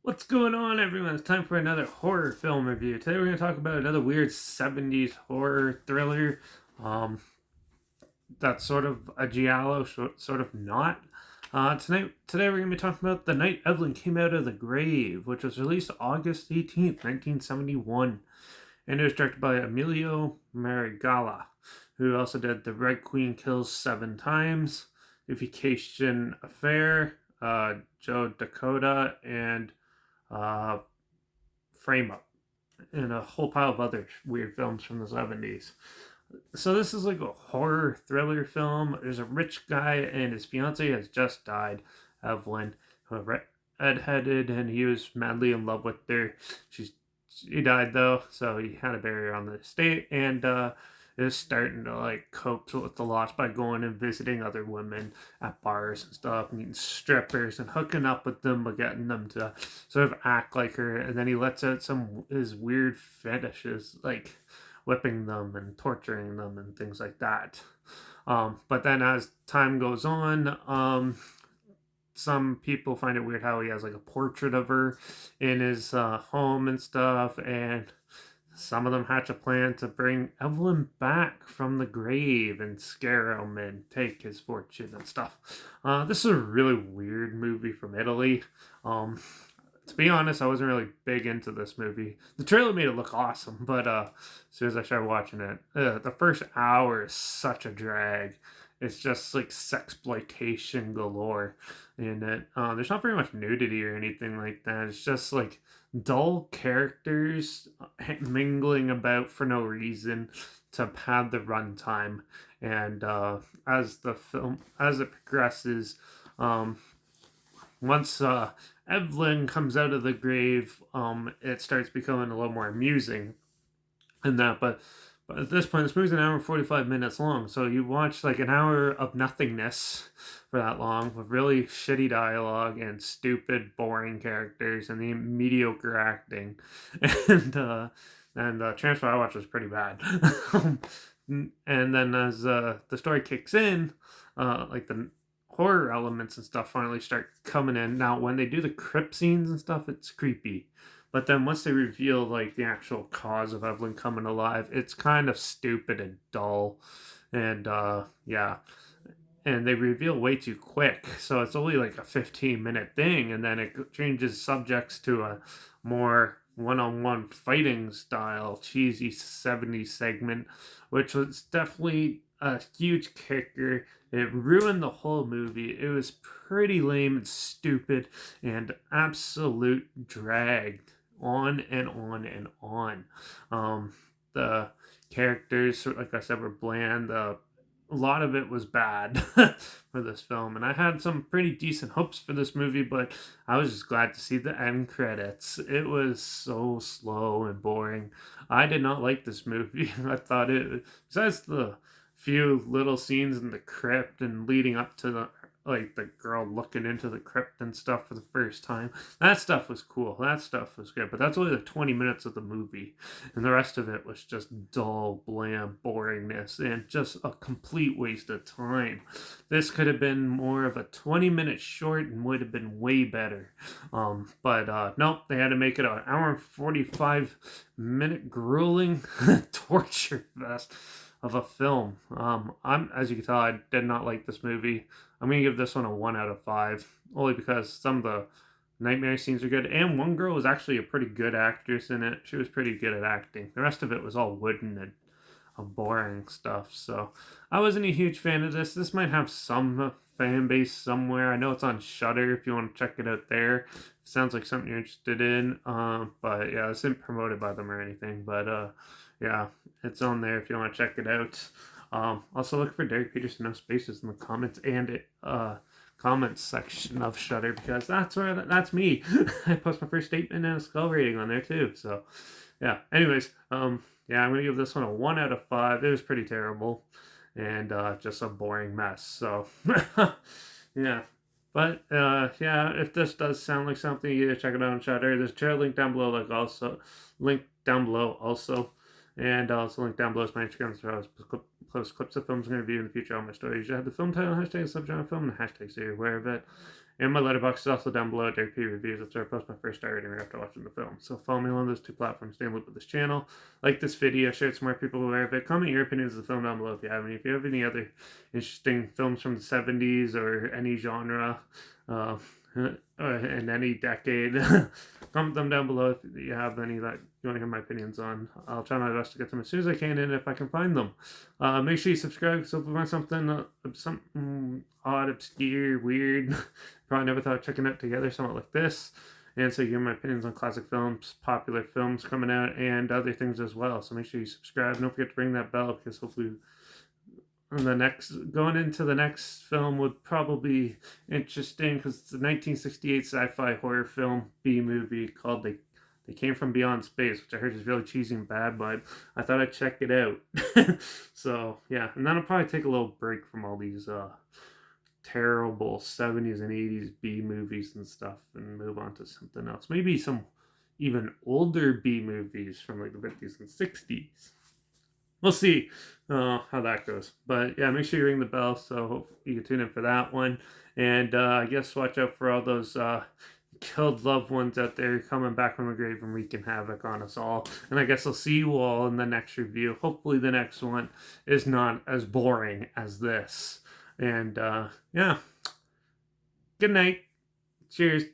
What's going on, everyone? It's time for another horror film review. Today we're going to talk about another weird 70s horror thriller. Um, that's sort of a giallo, sort of not. Today we're going to be talking about The Night Evelyn Came Out of the Grave, which was released August 18th, 1971. And it was directed by Emilio Marigala, who also did The Red Queen Kills Seven Times, The Vacation Affair, Joe Dakota, and uh, Frame Up, and a whole pile of other weird films from the 70s. So this is like a horror thriller film. There's a rich guy and his fiance has just died, Evelyn, redheaded, and he was madly in love with her. She died though, so he had to bury her on the estate, and is starting to like cope with the loss by going and visiting other women at bars and stuff, meeting strippers and hooking up with them, but getting them to sort of act like her. And then he lets out some his weird fetishes, like whipping them and torturing them and things like that. But then as time goes on, some people find it weird how he has like a portrait of her in his home and stuff, and some of them hatch a plan to bring Evelyn back from the grave and scare him and take his fortune and stuff. This is a really weird movie from Italy. To be honest, I wasn't really big into this movie. The trailer made it look awesome, but as soon as I started watching it, the first hour is such a drag. It's just like sexploitation galore in it. There's not very much nudity or anything like that. It's just like dull characters mingling about for no reason to pad the runtime. And as it progresses, um, once Evelyn comes out of the grave, it starts becoming a little more amusing and that. But at this point, this movie's an hour and 45 minutes long, so you watch like an hour of nothingness for that long with really shitty dialogue and stupid, boring characters and the mediocre acting. And the transfer I watched was pretty bad. And then as the story kicks in, like the horror elements and stuff finally start coming in. Now, when they do the crypt scenes and stuff, it's creepy. But then once they reveal like the actual cause of Evelyn coming alive, it's kind of stupid and dull. And yeah. And they reveal way too quick. So it's only like a 15-minute thing, and then it changes subjects to a more one-on-one fighting style cheesy 70s segment, which was definitely a huge kicker. It ruined the whole movie. It was pretty lame and stupid and absolute drag on and on and on. The characters, like I said, were bland. A lot of it was bad for this film, and I had some pretty decent hopes for this movie, but I was just glad to see the end credits. It was so slow and boring. I did not like this movie. I thought it, besides the few little scenes in the crypt and leading up to the girl looking into the crypt and stuff for the first time. That stuff was cool. That stuff was good. But that's only the 20 minutes of the movie. And the rest of it was just dull, bland boringness and just a complete waste of time. This could have been more of a 20-minute short and would have been way better. But nope, they had to make it an hour and 45-minute grueling torture fest of a film. As you can tell, I did not like this movie. I'm gonna give this one a 1 out of 5, only because some of the nightmare scenes are good, and one girl was actually a pretty good actress in it. She was pretty good at acting. The rest of it was all wooden and boring stuff. So I wasn't a huge fan of this. This might have some fan base somewhere. I know it's on Shudder if you want to check it out there. Sounds like something you're interested in. But yeah, it's not promoted by them or anything. But yeah, it's on there if you want to check it out. Also look for Derek Peterson No Spaces in the comments and comments section of Shudder, because that's me. I post my first statement and a skull rating on there too. So yeah. Anyways, yeah, I'm gonna give this one a 1 out of 5. It was pretty terrible and just a boring mess. So yeah. But yeah, if this does sound like something, you gotta check it out on Shudder. There's a trailer link down below, link down below also. And also link down below is my Instagram, so I post clips of films I'm going to review in the future on my stories. You have the film title, hashtag, subgenre film, and the hashtag, so you're aware of it. And my Letterbox is also down below at Derek P Reviews. That's where I post my first star rating right after watching the film. So follow me on one of those two platforms. Stay in loop with this channel. Like this video, share it with some more people aware of it. Comment your opinions of the film down below if you have any. If you have any other interesting films from the 70s or any genre in any decade, comment them down below if you have any that you want to hear my opinions on. I'll try my best to get them as soon as I can and if I can find them. Make sure you subscribe so if you find something odd, obscure, weird, probably never thought of checking out together, something like this. And so you hear my opinions on classic films, popular films coming out, and other things as well. So make sure you subscribe. Don't forget to ring that bell because hopefully going into the next film would probably be interesting because it's a 1968 sci-fi horror film B movie called They Came From Beyond Space, which I heard is really cheesy and bad, but I thought I'd check it out. So yeah, and then I'll probably take a little break from all these terrible 70s and 80s B movies and stuff and move on to something else. Maybe some even older B movies from like the 50s and 60s. We'll see how that goes. But yeah, make sure you ring the bell so you can tune in for that one. And I guess watch out for all those killed loved ones out there coming back from the grave and wreaking havoc on us all. And I guess I'll see you all in the next review. Hopefully the next one is not as boring as this. And yeah, good night. Cheers.